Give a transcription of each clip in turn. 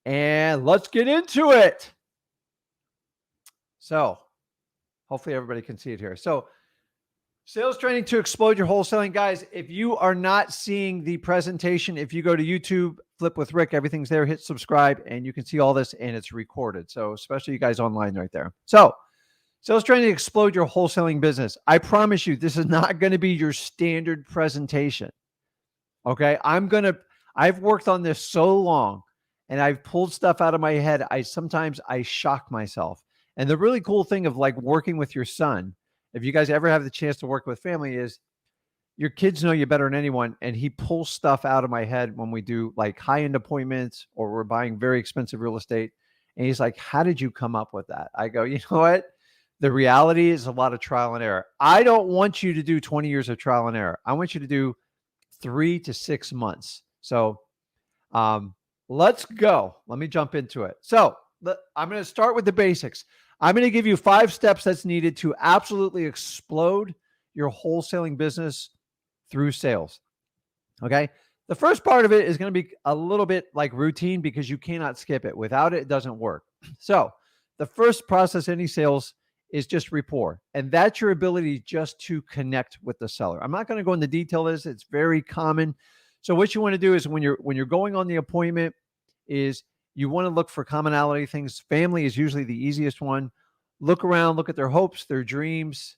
and let's get into it. So hopefully everybody can see it here. So sales training to explode your wholesaling. Guys, if you are not seeing the presentation, if you go to YouTube, Flip with Rick, everything's there, hit subscribe, and you can see all this, and it's recorded. So especially you guys online right there. So sales training to explode your wholesaling business. I promise you, this is not going to be your standard presentation. Okay. I've worked on this so long and I've pulled stuff out of my head. Sometimes I shock myself. And the really cool thing of like working with your son, if you guys ever have the chance to work with family, is your kids know you better than anyone. And he pulls stuff out of my head when we do like high-end appointments or we're buying very expensive real estate. And he's like, how did you come up with that? I go, you know what? The reality is a lot of trial and error. I don't want you to do 20 years of trial and error. I want you to do 3 to 6 months. So let's go. Let me jump into it. So I'm going to start with the basics. I'm going to give you 5 steps that's needed to absolutely explode your wholesaling business through sales. Okay. The first part of it is going to be a little bit like routine because you cannot skip it. Without it, it doesn't work. So the first process in any sales is just rapport. And that's your ability just to connect with the seller. I'm not going to go into detail of this. It's very common. So what you want to do is when you're going on the appointment is you want to look for commonality things. Family is usually the easiest one. Look around, look at their hopes, their dreams,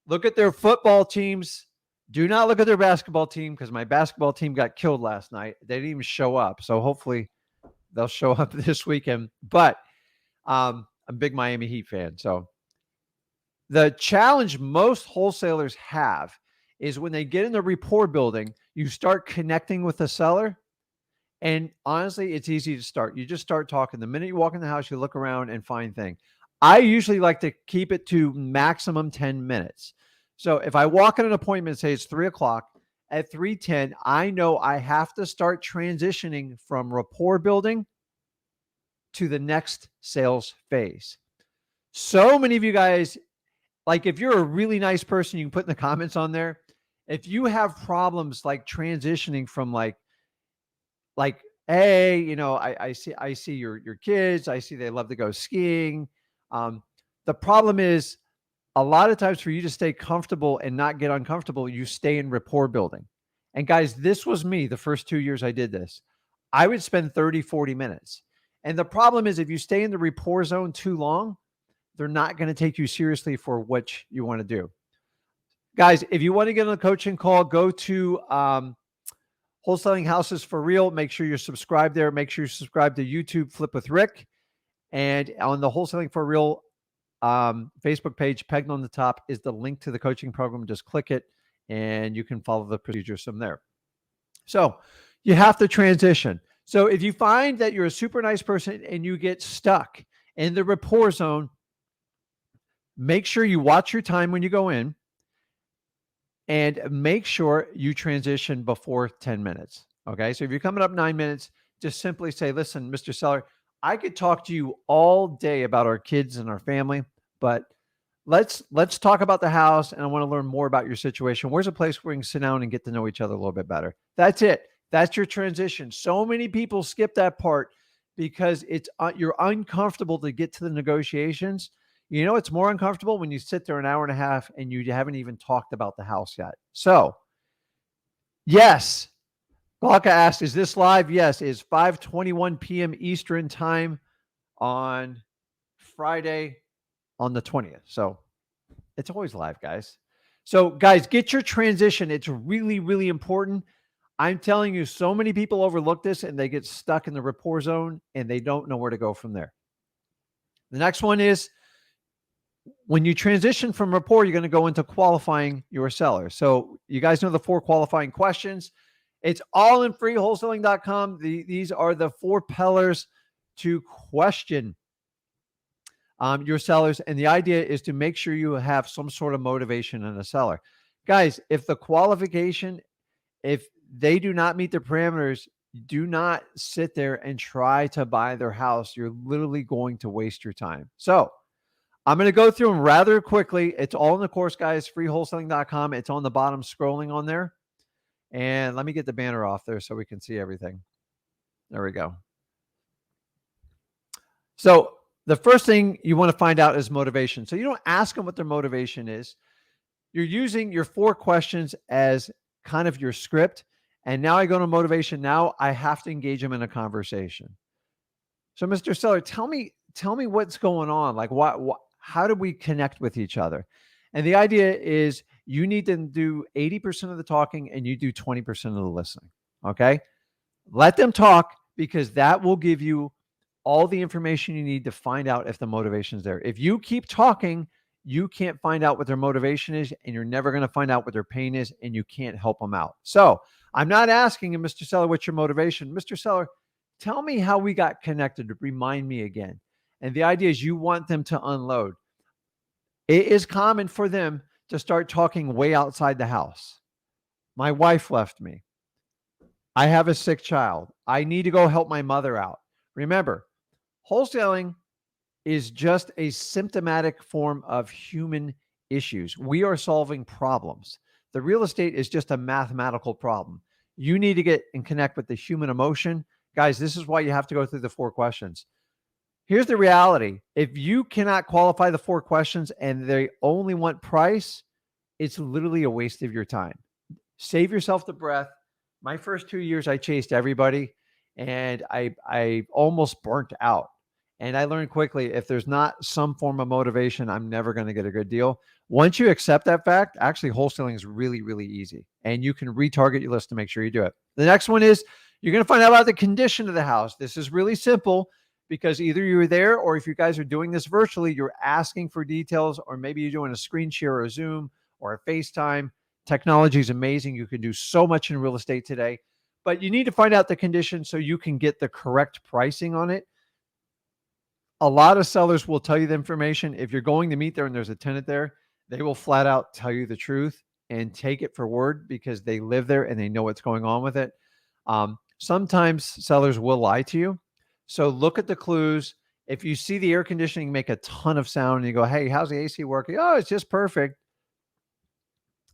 look at their football teams. Do not look at their basketball team because my basketball team got killed last night. They didn't even show up. So hopefully they'll show up this weekend. But I'm a big Miami Heat fan. So the challenge most wholesalers have is when they get in the rapport building, you start connecting with the seller. And honestly, it's easy to start. You just start talking. The minute you walk in the house, you look around and find things. I usually like to keep it to maximum 10 minutes. So if I walk in an appointment and say it's 3:00, at 3:10, I know I have to start transitioning from rapport building to the next sales phase. So many of you guys, like if you're a really nice person, you can put in the comments on there. If you have problems like transitioning from like, hey, you know, I see your kids. I see they love to go skiing. The problem is a lot of times for you to stay comfortable and not get uncomfortable, you stay in rapport building. And guys, this was me the first 2 years I did this. I would spend 30, 40 minutes. And the problem is if you stay in the rapport zone too long, they're not going to take you seriously for what you want to do. Guys, if you want to get on a coaching call, go to Wholesaling Houses for Real. Make sure you're subscribed there. Make sure you subscribe to YouTube Flip with Rick. And on the Wholesaling for Real Facebook page, pegged on the top is the link to the coaching program. Just click it and you can follow the procedures from there. So you have to transition. So if you find that you're a super nice person and you get stuck in the rapport zone, make sure you watch your time when you go in and make sure you transition before 10 minutes. Okay. So if you're coming up 9 minutes, just simply say, listen, Mr. Seller, I could talk to you all day about our kids and our family, but let's talk about the house. And I want to learn more about your situation. Where's a place where we can sit down and get to know each other a little bit better? That's it. That's your transition. So many people skip that part because you're uncomfortable to get to the negotiations. You know, it's more uncomfortable when you sit there an hour and a half and you haven't even talked about the house yet. So, yes, Blanca asked, is this live? Yes, it's 5:21 p.m. Eastern time on Friday on the 20th. So, it's always live, guys. So, guys, get your transition. It's really, really important. I'm telling you, so many people overlook this and they get stuck in the rapport zone and they don't know where to go from there. The next one is, when you transition from rapport, you're going to go into qualifying your seller. So you guys know the 4 qualifying questions. It's all in freewholesaling.com. These are the 4 pillars to question your sellers. And the idea is to make sure you have some sort of motivation in a seller. Guys, if the qualification, if they do not meet the parameters, do not sit there and try to buy their house. You're literally going to waste your time. So I'm going to go through them rather quickly. It's all in the course, guys, freewholesaling.com. It's on the bottom scrolling on there. And let me get the banner off there so we can see everything. There we go. So the first thing you want to find out is motivation. So you don't ask them what their motivation is. You're using your 4 questions as kind of your script. And now I go to motivation. Now I have to engage them in a conversation. So, Mr. Seller, tell me what's going on. Like, how do we connect with each other? And the idea is you need to do 80% of the talking and you do 20% of the listening. Okay. Let them talk because that will give you all the information you need to find out if the motivation is there. If you keep talking, you can't find out what their motivation is, and you're never going to find out what their pain is, and you can't help them out. So I'm not asking him, Mr. Seller, what's your motivation? Mr. Seller, tell me how we got connected. Remind me again. And the idea is you want them to unload. It is common for them to start talking way outside the house. My wife left me. I have a sick child. I need to go help my mother out. Remember, wholesaling is just a symptomatic form of human issues. We are solving problems. The real estate is just a mathematical problem. You need to get and connect with the human emotion. Guys, this is why you have to go through the 4 questions. Here's the reality. If you cannot qualify the 4 questions and they only want price, it's literally a waste of your time. Save yourself the breath. My first 2 years, I chased everybody and I almost burnt out. And I learned quickly, if there's not some form of motivation, I'm never going to get a good deal. Once you accept that fact, actually wholesaling is really, really easy. And you can retarget your list to make sure you do it. The next one is you're going to find out about the condition of the house. This is really simple because either you're there or if you guys are doing this virtually, you're asking for details, or maybe you're doing a screen share or a Zoom or a FaceTime. Technology is amazing. You can do so much in real estate today, but you need to find out the condition so you can get the correct pricing on it. A lot of sellers will tell you the information. If you're going to meet there and there's a tenant there, they will flat out tell you the truth and take it for word because they live there and they know what's going on with it. Sometimes sellers will lie to you. So look at the clues. If you see the air conditioning make a ton of sound and you go, hey, how's the AC working? Oh, it's just perfect.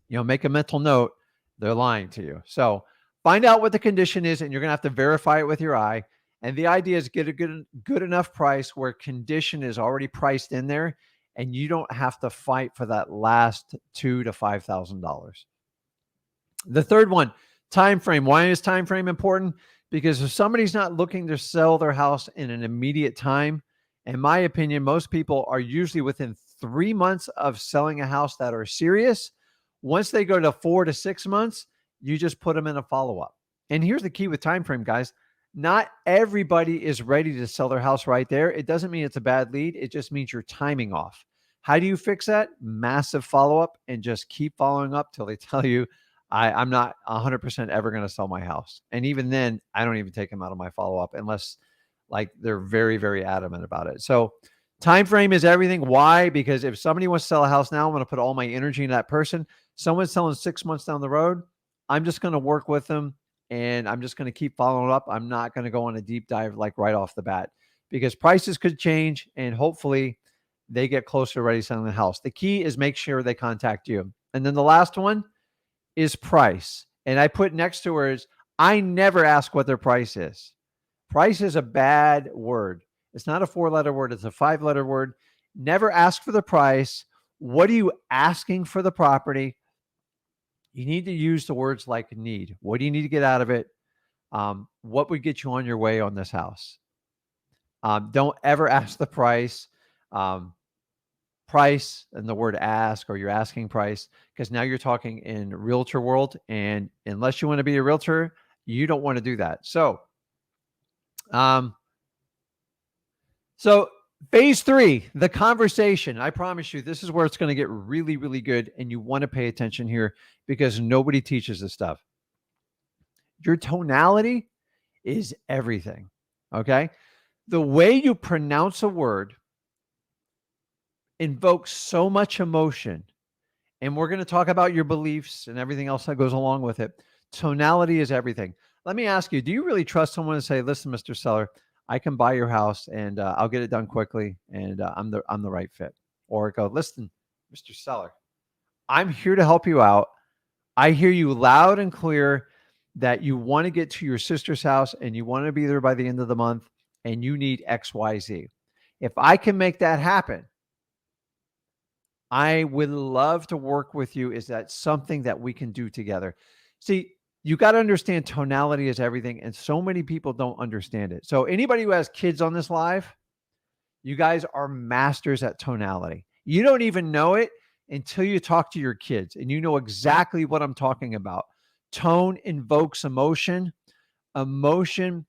Make a mental note. They're lying to you. So find out what the condition is, and you're going to have to verify it with your eye. And the idea is get a good enough price where condition is already priced in there, and you don't have to fight for that last $2,000 to $5,000. The third one, time frame. Why is time frame important? Because if somebody's not looking to sell their house in an immediate time, in my opinion, most people are usually within 3 months of selling a house that are serious. Once they go to 4 to 6 months, you just put them in a follow-up. And here's the key with time frame, guys. Not everybody is ready to sell their house right there. It doesn't mean it's a bad lead. It just means you're timing off. How do you fix that? Massive follow-up and just keep following up till they tell you, I'm not 100% ever going to sell my house. And even then, I don't even take them out of my follow-up unless like they're very, very adamant about it. So time frame is everything. Why? Because if somebody wants to sell a house now, I'm going to put all my energy in that person. Someone's selling 6 months down the road, I'm just going to work with them and I'm just going to keep following up. I'm not going to go on a deep dive like right off the bat because prices could change and hopefully they get closer to ready selling the house. The key is make sure they contact you. And then the last one is price. And I put next to her is I never ask what their price is. Price is a bad word. It's not a 4-letter word. It's a 5-letter word. Never ask for the price. What are you asking for the property? You need to use the words like need. What do you need to get out of it? What would get you on your way on this house? Don't ever ask the price. Price and the word ask or your asking price, because now you're talking in realtor world. And unless you want to be a realtor, you don't want to do that. So phase 3, the conversation. I promise you, this is where it's going to get really, really good. And you want to pay attention here because nobody teaches this stuff. Your tonality is everything. Okay. The way you pronounce a word invokes so much emotion. And we're going to talk about your beliefs and everything else that goes along with it. Tonality is everything. Let me ask you, do you really trust someone to say, listen, Mr. Seller, I can buy your house and I'll get it done quickly and I'm the right fit? Or go, listen, Mr. Seller, I'm here to help you out. I hear you loud and clear that you want to get to your sister's house and you want to be there by the end of the month and you need X, Y, Z. If I can make that happen, I would love to work with you. Is that something that we can do together? See, you got to understand tonality is everything, and so many people don't understand it. So anybody who has kids on this live, you guys are masters at tonality. You don't even know it until you talk to your kids and you know exactly what I'm talking about. Tone invokes emotion, emotion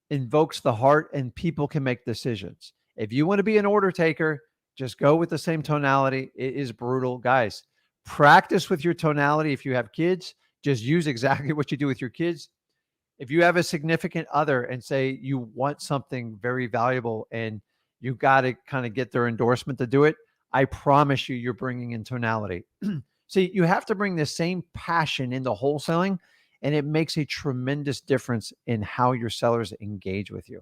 invokes the heart, and people can make decisions. If you want to be an order taker, just go with the same tonality. It is brutal. Guys, practice with your tonality. If you have kids, just use exactly what you do with your kids. If you have a significant other and say you want something very valuable and you got to kind of get their endorsement to do it, I promise you, you're bringing in tonality. See, you have to bring the same passion into wholesaling, and it makes a tremendous difference in how your sellers engage with you.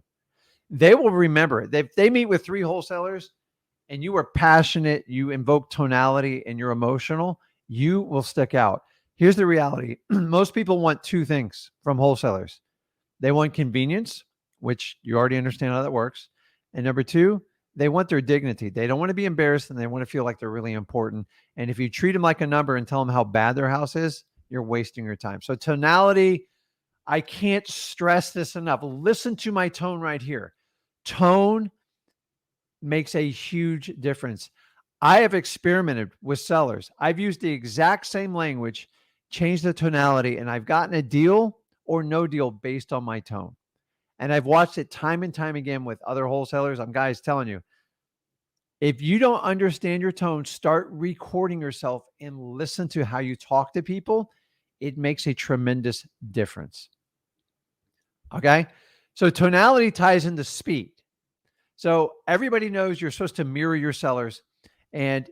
They will remember it. If they meet with 3 wholesalers and you are passionate, you invoke tonality, and you're emotional, you will stick out. Here's the reality. Most people want 2 things from wholesalers. They want convenience, which you already understand how that works. And number 2, they want their dignity. They don't want to be embarrassed, and they want to feel like they're really important. And if you treat them like a number and tell them how bad their house is, you're wasting your time. So tonality, I can't stress this enough. Listen to my tone right here. Tone makes a huge difference. I have experimented with sellers. I've used the exact same language, changed the tonality, and I've gotten a deal or no deal based on my tone. And I've watched it time and time again with other wholesalers. I'm guys telling you, if you don't understand your tone, start recording yourself and listen to how you talk to people. It makes a tremendous difference. Okay. So tonality ties into speed. So everybody knows you're supposed to mirror your sellers, and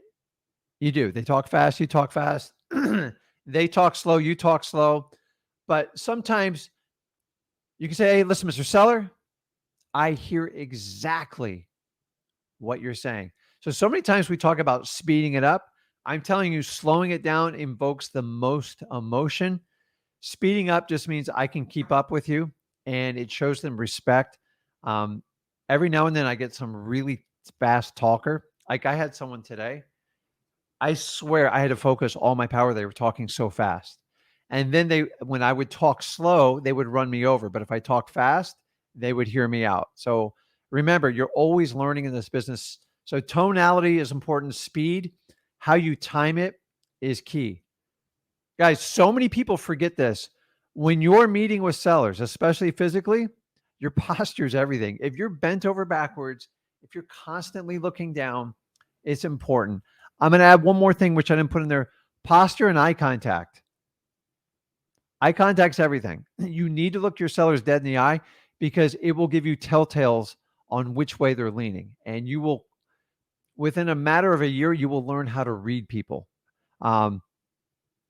you do. They talk fast, you talk fast. They talk slow, you talk slow. But sometimes you can say, hey, listen, Mr. Seller, I hear exactly what you're saying. So many times we talk about speeding it up. I'm telling you, slowing it down invokes the most emotion. Speeding up just means I can keep up with you, and it shows them respect. Um, every now and then I get some really fast talker. Like I had someone today. I swear I had to focus all my power. They were talking so fast. And then when I would talk slow, they would run me over. But if I talked fast, they would hear me out. So remember, you're always learning in this business. So tonality is important. Speed, how you time it is key. Guys, so many people forget this. When you're meeting with sellers, especially physically, your posture is everything. If you're bent over backwards, if you're constantly looking down, it's important. I'm going to add one more thing, which I didn't put in there: posture and eye contact. Eye contact's everything. You need to look your sellers dead in the eye because it will give you telltales on which way they're leaning. And you will, within a matter of a year, you will learn how to read people.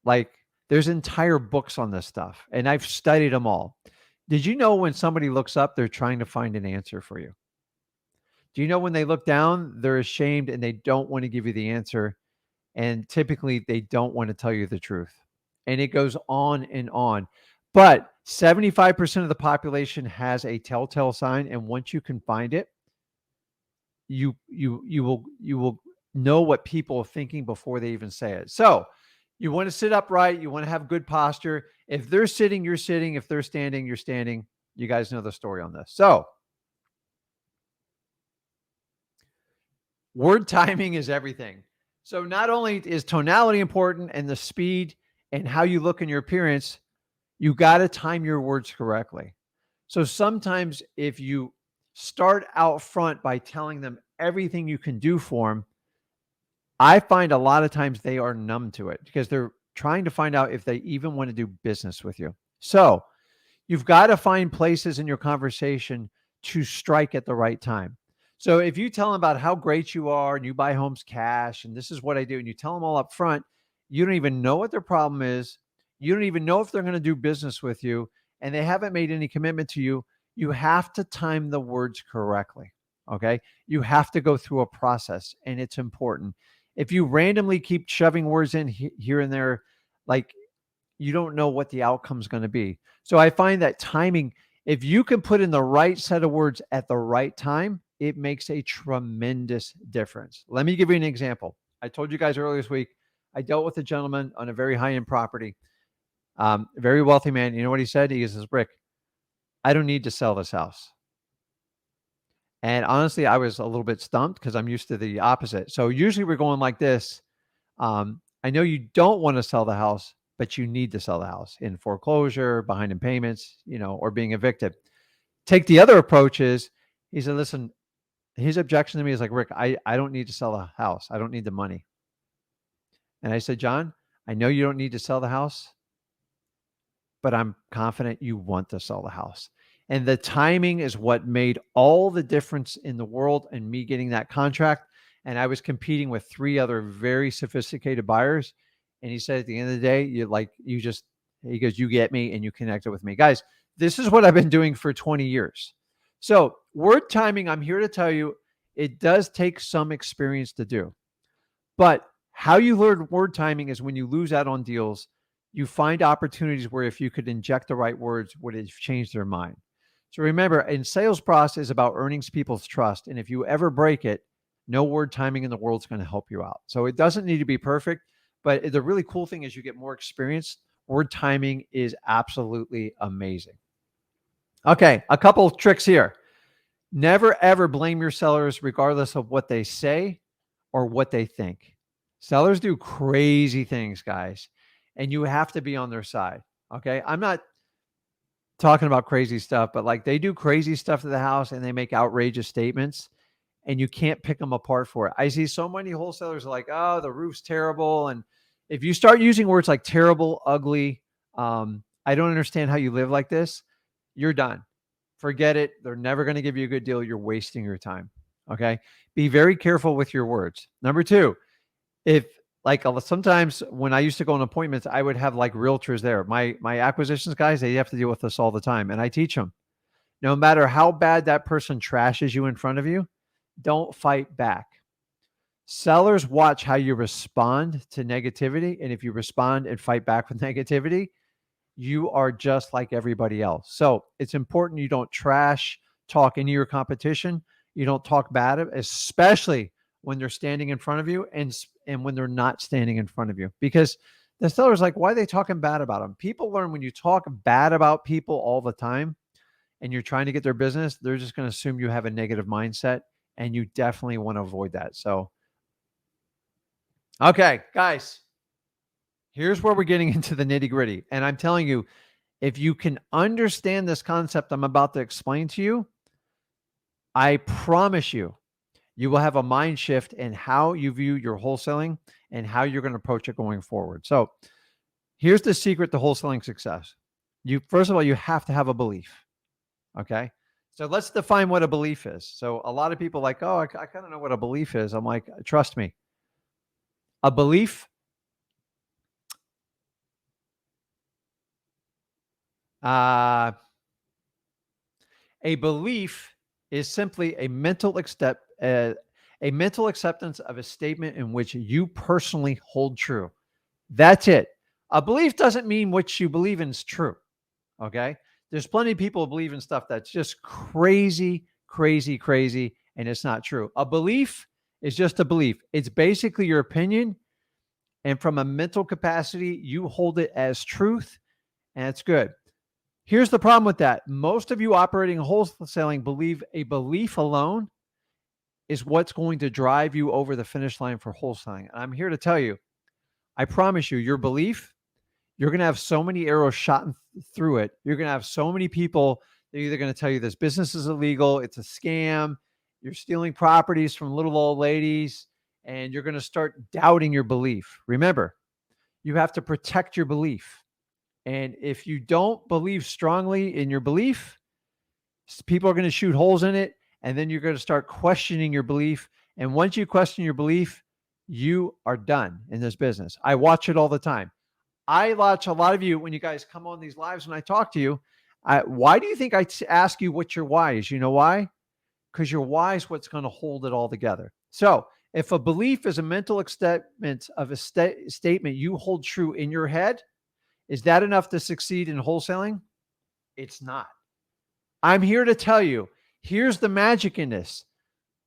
Like there's entire books on this stuff, and I've studied them all. Did you know when somebody looks up, they're trying to find an answer for you? Do you know when they look down, they're ashamed and they don't want to give you the answer? And typically they don't want to tell you the truth. And it goes on and on. But 75% of the population has a telltale sign. And once you can find it, you will know what people are thinking before they even say it. So you want to sit upright, you want to have good posture. If they're sitting, you're sitting. If they're standing, you're standing. You guys know the story on this. So word timing is everything. So not only is tonality important and the speed and how you look in your appearance, you got to time your words correctly. So sometimes if you start out front by telling them everything you can do for them, I find a lot of times they are numb to it because they're trying to find out if they even want to do business with you. So you've got to find places in your conversation to strike at the right time. So if you tell them about how great you are and you buy homes cash and this is what I do, and you tell them all up front, you don't even know what their problem is. You don't even know if they're going to do business with you, and they haven't made any commitment to you. You have to time the words correctly. Okay. You have to go through a process, and it's important. If you randomly keep shoving words in here and there, like you don't know what the outcome is going to be. So I find that timing, if you can put in the right set of words at the right time, it makes a tremendous difference. Let me give you an example. I told you guys earlier this week, I dealt with a gentleman on a very high-end property, very wealthy man. You know what he said? He says, Rick, I don't need to sell this house. And honestly, I was a little bit stumped because I'm used to the opposite. So usually we're going like this. I know you don't want to sell the house, but you need to sell the house in foreclosure, behind in payments, or being evicted. Take the other approach is, he said, listen, his objection to me is like, Rick, I don't need to sell the house. I don't need the money. And I said, John, I know you don't need to sell the house, but I'm confident you want to sell the house. And the timing is what made all the difference in the world and me getting that contract. And I was competing with 3 other very sophisticated buyers. And he said, at the end of the day, he goes, you get me and you connected with me. Guys, this is what I've been doing for 20 years. So word timing, I'm here to tell you, it does take some experience to do. But how you learn word timing is when you lose out on deals, you find opportunities where if you could inject the right words, would it change their mind? So remember, in sales process is about earning people's trust. And if you ever break it, no word timing in the world is going to help you out. So it doesn't need to be perfect, but the really cool thing is you get more experience. Word timing is absolutely amazing. Okay, a couple of tricks here. Never, ever blame your sellers regardless of what they say or what they think. Sellers do crazy things, guys, and you have to be on their side. Okay, I'm not talking about crazy stuff, but like they do crazy stuff to the house and they make outrageous statements and you can't pick them apart for it. I see so many wholesalers are like, oh, the roof's terrible. And if you start using words like terrible, ugly, I don't understand how you live like this, you're done. Forget it. They're never going to give you a good deal. You're wasting your time. Okay. Be very careful with your words. Number 2, if like sometimes when I used to go on appointments, I would have like realtors there. My acquisitions guys, they have to deal with this all the time. And I teach them, no matter how bad that person trashes you in front of you, don't fight back. Sellers watch how you respond to negativity. And if you respond and fight back with negativity, you are just like everybody else. So it's important you don't trash talk into your competition. You don't talk bad, especially when they're standing in front of you and when they're not standing in front of you. Because the seller's like, why are they talking bad about them? People learn when you talk bad about people all the time and you're trying to get their business, they're just going to assume you have a negative mindset, and you definitely want to avoid that. So, okay, guys, here's where we're getting into the nitty gritty. And I'm telling you, if you can understand this concept I'm about to explain to you, I promise you, you will have a mind shift in how you view your wholesaling and how you're going to approach it going forward. So here's the secret to wholesaling success. First of all, you have to have a belief. Okay. So let's define what a belief is. So a lot of people are like, oh, I kind of know what a belief is. I'm like, trust me. A belief is simply a mental acceptance of a statement in which you personally hold true. That's it. A belief doesn't mean what you believe in is true. Okay. There's plenty of people who believe in stuff that's just crazy, and it's not true. A belief is just a belief. It's basically your opinion. And from a mental capacity, you hold it as truth, and it's good. Here's the problem with that. Most of you operating wholesaling believe a belief alone is what's going to drive you over the finish line for wholesaling. And I'm here to tell you, I promise you, your belief, you're going to have so many arrows shot through it. You're going to have so many people, they're either going to tell you this business is illegal, it's a scam, you're stealing properties from little old ladies, and you're going to start doubting your belief. Remember, you have to protect your belief. And if you don't believe strongly in your belief, people are going to shoot holes in it, and then you're going to start questioning your belief. And once you question your belief, you are done in this business. I watch it all the time. I watch a lot of you when you guys come on these lives and I talk to you. Why do you think I ask you what your why is? You know why? Because your why is what's going to hold it all together. So if a belief is a mental acceptance of a statement you hold true in your head, is that enough to succeed in wholesaling? It's not. I'm here to tell you, here's the magic in this.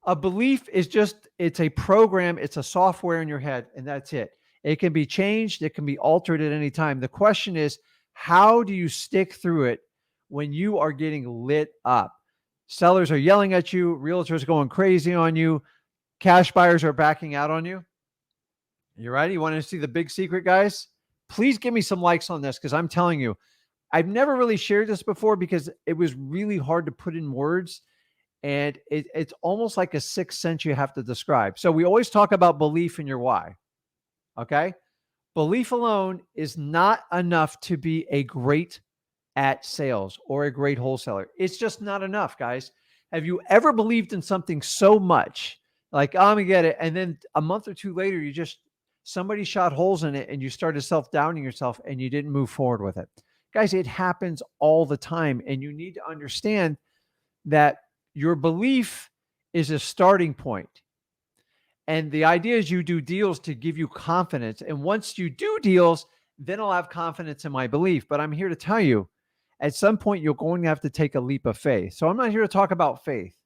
A belief is just, it's a program, it's a software in your head, and that's it. It can be changed, it can be altered at any time. The question is, how do you stick through it when you are getting lit up? Sellers are yelling at you, realtors going crazy on you, cash buyers are backing out on you. You ready? You want to see the big secret, guys? Please give me some likes on this, because I'm telling you, I've never really shared this before because it was really hard to put in words. And it's almost like a sixth sense you have to describe. So we always talk about belief in your why. Okay. Belief alone is not enough to be a great at sales or a great wholesaler. It's just not enough, guys. Have you ever believed in something so much, like, oh, I'm gonna get it, and then a month or two later, somebody shot holes in it and you started self-doubting yourself and you didn't move forward with it? Guys, it happens all the time. And you need to understand that your belief is a starting point. And the idea is you do deals to give you confidence. And once you do deals, then I'll have confidence in my belief. But I'm here to tell you, at some point, you're going to have to take a leap of faith. So I'm not here to talk about faith.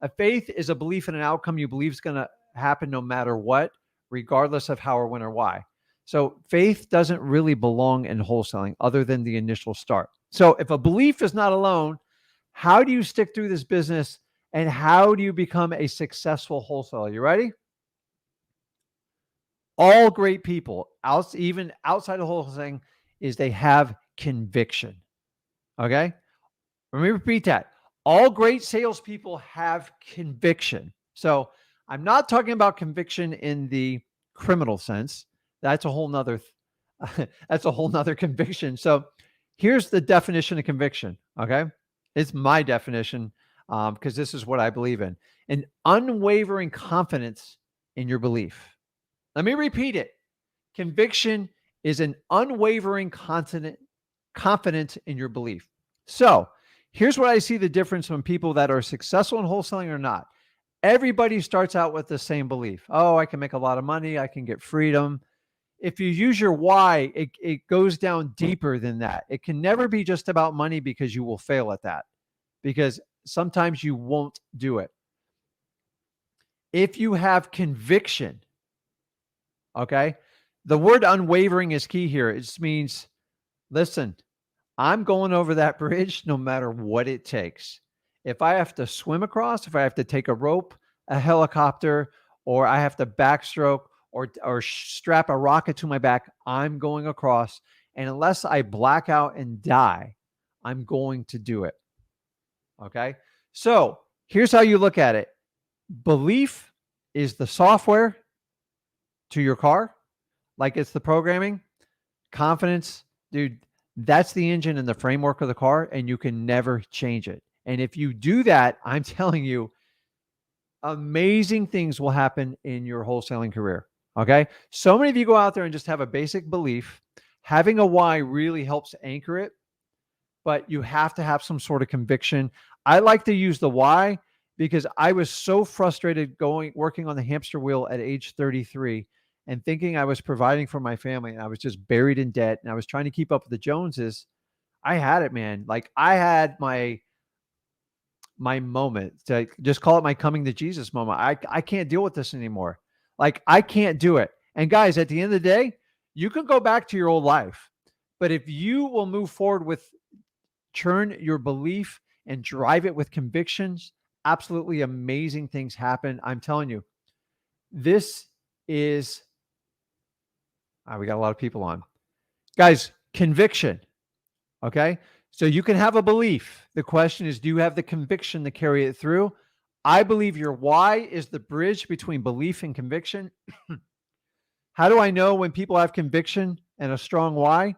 A faith is a belief in an outcome you believe is going to happen no matter what, regardless of how or when or why. So faith doesn't really belong in wholesaling other than the initial start. So if a belief is not alone, how do you stick through this business, and how do you become a successful wholesaler? You ready? All great people, even outside of wholesaling, is they have conviction. Okay? Let me repeat that. All great salespeople have conviction. So I'm not talking about conviction in the criminal sense. That's a whole nother that's a whole nother conviction. So here's the definition of conviction. Okay. It's my definition, because this is what I believe in: an unwavering confidence in your belief. Let me repeat it. Conviction is an unwavering confidence in your belief. So here's what I see the difference from people that are successful in wholesaling or not. Everybody starts out with the same belief. Oh, I can make a lot of money. I can get freedom. If you use your why, it goes down deeper than that. It can never be just about money, because you will fail at that, because sometimes you won't do it. If you have conviction, okay, the word unwavering is key here. It just means, listen, I'm going over that bridge no matter what it takes. If I have to swim across, if I have to take a rope, a helicopter, or I have to backstroke or strap a rocket to my back, I'm going across. And unless I black out and die, I'm going to do it. Okay. So here's how you look at it. Belief is the software to your car, like it's the programming. Confidence, dude, that's the engine and the framework of the car, and you can never change it. And if you do that, I'm telling you, amazing things will happen in your wholesaling career. Okay. So many of you go out there and just have a basic belief. Having a why really helps anchor it, but you have to have some sort of conviction. I like to use the why because I was so frustrated working on the hamster wheel at age 33 and thinking I was providing for my family, and I was just buried in debt, and I was trying to keep up with the Joneses. I had it, man. Like, I had my moment, to just call it my coming to Jesus moment. I can't deal with this anymore. Like, I can't do it. And guys, at the end of the day, you can go back to your old life, but if you will move forward with churn your belief and drive it with convictions, absolutely amazing things happen. I'm telling you, this is, we got a lot of people on. Guys, conviction. Okay. So you can have a belief. The question is, do you have the conviction to carry it through? I believe your why is the bridge between belief and conviction. How do I know when people have conviction and a strong why?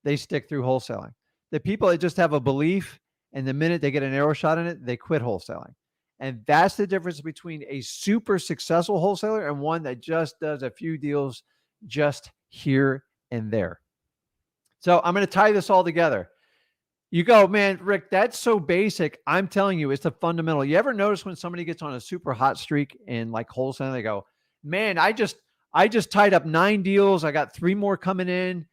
They stick through wholesaling. The people that just have a belief, and the minute they get an arrow shot in it, they quit wholesaling. And that's the difference between a super successful wholesaler and one that just does a few deals just here and there. So I'm going to tie this all together. You go, man, Rick, that's so basic. I'm telling you, it's the fundamental. You ever notice when somebody gets on a super hot streak in like wholesaling, they go, man, I just tied up 9 deals. I got 3 more coming in.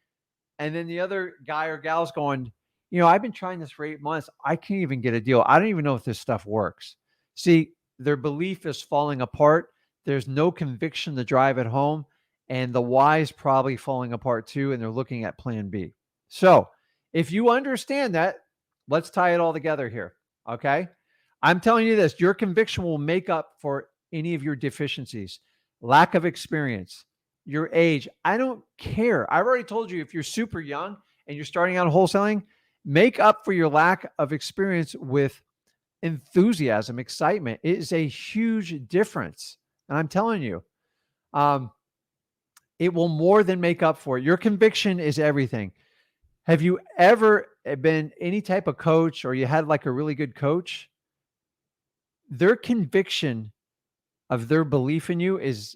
And then the other guy or gal's going, I've been trying this for 8 months. I can't even get a deal. I don't even know if this stuff works. See, their belief is falling apart. There's no conviction to drive it home. And the why is probably falling apart too. And they're looking at plan B. So if you understand that, let's tie it all together here. Okay. I'm telling you this, your conviction will make up for any of your deficiencies, lack of experience, your age. I don't care. I've already told you, if you're super young and you're starting out wholesaling, make up for your lack of experience with enthusiasm, excitement. It is a huge difference. And I'm telling you, it will more than make up for it. Your conviction is everything. Have you ever been any type of coach, or you had like a really good coach? Their conviction of their belief in you is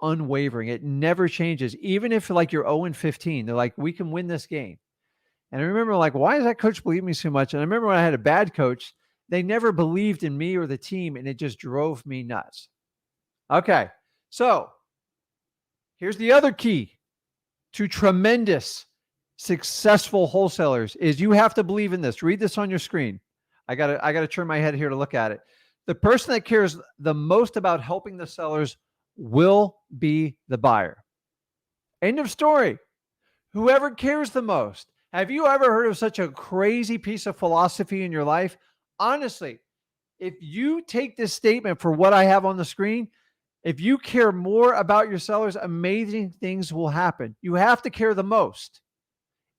unwavering. It never changes. Even if like you're 0-15, they're like, we can win this game. And I remember like, why does that coach believe me so much? And I remember when I had a bad coach, they never believed in me or the team, and it just drove me nuts. Okay, so here's the other key to tremendous successful wholesalers is you have to believe in this. Read this on your screen. I gotta turn my head here to look at it. The person that cares the most about helping the sellers will be the buyer. End of story. Whoever cares the most. Have you ever heard of such a crazy piece of philosophy in your life? Honestly, if you take this statement for what I have on the screen, if you care more about your sellers, amazing things will happen. You have to care the most.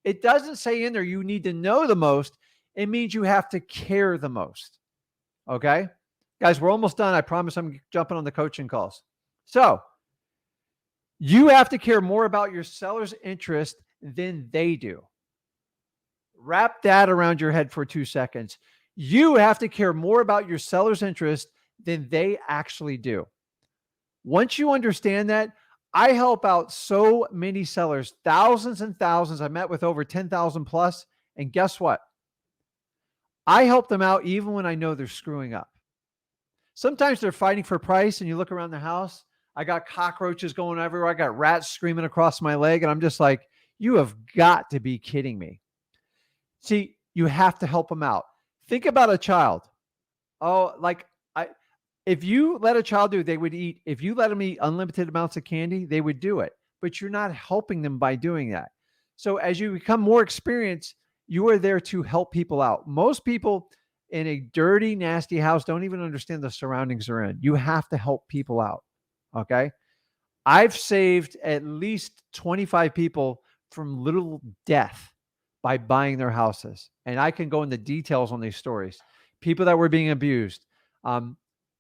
It doesn't say in there you need to know the most. It means you have to care the most. Okay? Guys, we're almost done. I promise I'm jumping on the coaching calls. So, you have to care more about your seller's interest than they do. Wrap that around your head for 2 seconds. You have to care more about your seller's interest than they actually do. Once you understand that, I help out so many sellers, thousands and thousands. I met with over 10,000 plus. And guess what? I help them out even when I know they're screwing up. Sometimes they're fighting for price, and you look around the house, I got cockroaches going everywhere. I got rats screaming across my leg. And I'm just like, you have got to be kidding me. See, you have to help them out. Think about a child. Oh, like if you let a child do, they would eat. If you let them eat unlimited amounts of candy, they would do it. But you're not helping them by doing that. So as you become more experienced, you are there to help people out. Most people in a dirty, nasty house don't even understand the surroundings they're in. You have to help people out. Okay. I've saved at least 25 people from literal death by buying their houses. And I can go into details on these stories. People that were being abused,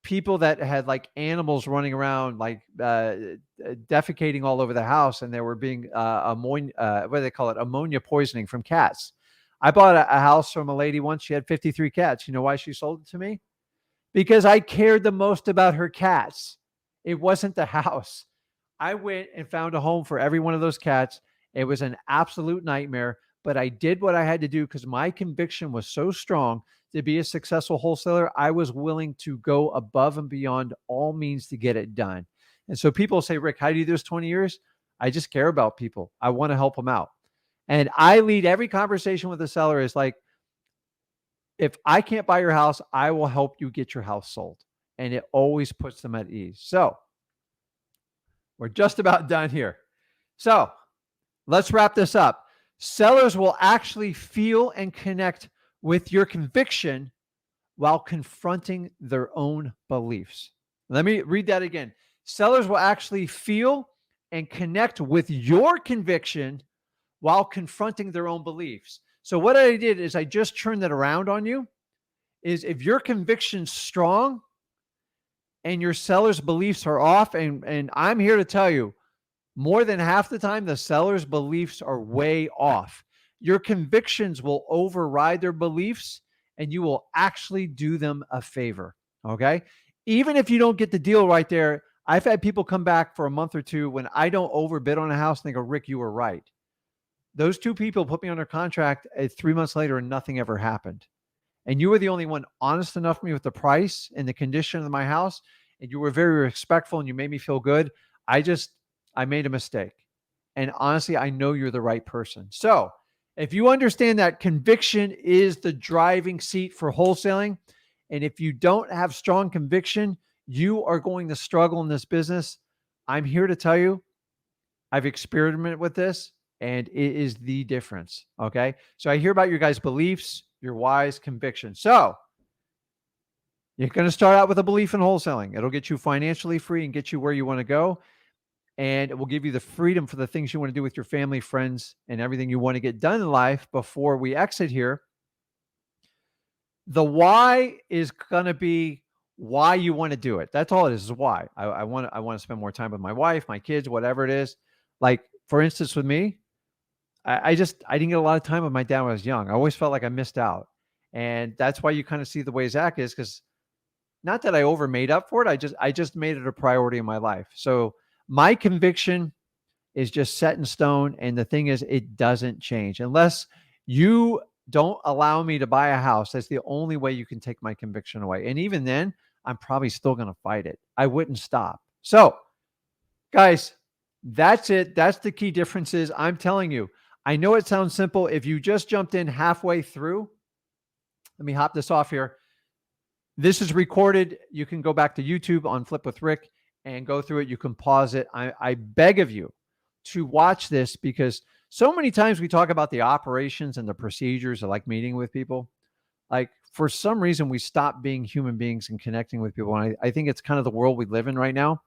people that had like animals running around, like defecating all over the house, and they were being what do they call it? Ammonia poisoning from cats. I bought a house from a lady once. She had 53 cats. You know why she sold it to me? Because I cared the most about her cats. It wasn't the house. I went and found a home for every one of those cats. It was an absolute nightmare, but I did what I had to do because my conviction was so strong to be a successful wholesaler. I was willing to go above and beyond all means to get it done. And so people say, Rick, how do you do this 20 years? I just care about people. I want to help them out. And I lead every conversation with the seller is like, if I can't buy your house, I will help you get your house sold. And it always puts them at ease. So we're just about done here. So let's wrap this up. Sellers will actually feel and connect with your conviction while confronting their own beliefs. Let me read that again. Sellers will actually feel and connect with your conviction while confronting their own beliefs. So what I did is I just turned that around on you. Is if your conviction's strong and your seller's beliefs are off, and I'm here to tell you, more than half the time, the seller's beliefs are way off. Your convictions will override their beliefs, and you will actually do them a favor. Okay. Even if you don't get the deal right there, I've had people come back for a month or two when I don't overbid on a house and they go, Rick, you were right. Those two people put me under contract 3 months later and nothing ever happened. And you were the only one honest enough with me with the price and the condition of my house. And you were very respectful and you made me feel good. I made a mistake. And honestly, I know you're the right person. So if you understand that conviction is the driving seat for wholesaling, And if you don't have strong conviction, you are going to struggle in this business. I'm here to tell you, I've experimented with this and it is the difference. Okay. So I hear about your guys' beliefs, your whys, conviction. So you're going to start out with a belief in wholesaling. It'll get you financially free and get you where you want to go. And it will give you the freedom for the things you want to do with your family, friends, and everything you want to get done in life before we exit here. The why is going to be why you want to do it. That's all it is why. I want to spend more time with my wife, my kids, whatever it is. Like, for instance, with me, I didn't get a lot of time with my dad when I was young. I always felt like I missed out. And that's why you kind of see the way Zach is, because not that I over made up for it. I just made it a priority in my life. So my conviction is just set in stone. And the thing is, it doesn't change unless you don't allow me to buy a house. That's the only way you can take my conviction away. And even then, I'm probably still going to fight it. I wouldn't stop. So, guys, that's it. That's the key differences. I'm telling you, I know it sounds simple. If you just jumped in halfway through, let me hop this off here. This is recorded. You can go back to YouTube on Flip with Rick and go through it. You can pause it. I beg of you to watch this, because so many times we talk about the operations and the procedures of like meeting with people. Like, for some reason, we stop being human beings and connecting with people. And I think it's kind of the world we live in right now.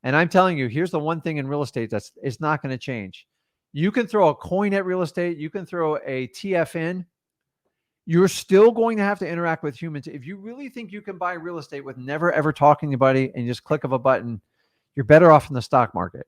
And I'm telling you, here's the one thing in real estate it's not going to change. You can throw a coin at real estate. You can throw a TFN. You're still going to have to interact with humans. If you really think you can buy real estate with never, ever talking to anybody and just click of a button, you're better off in the stock market.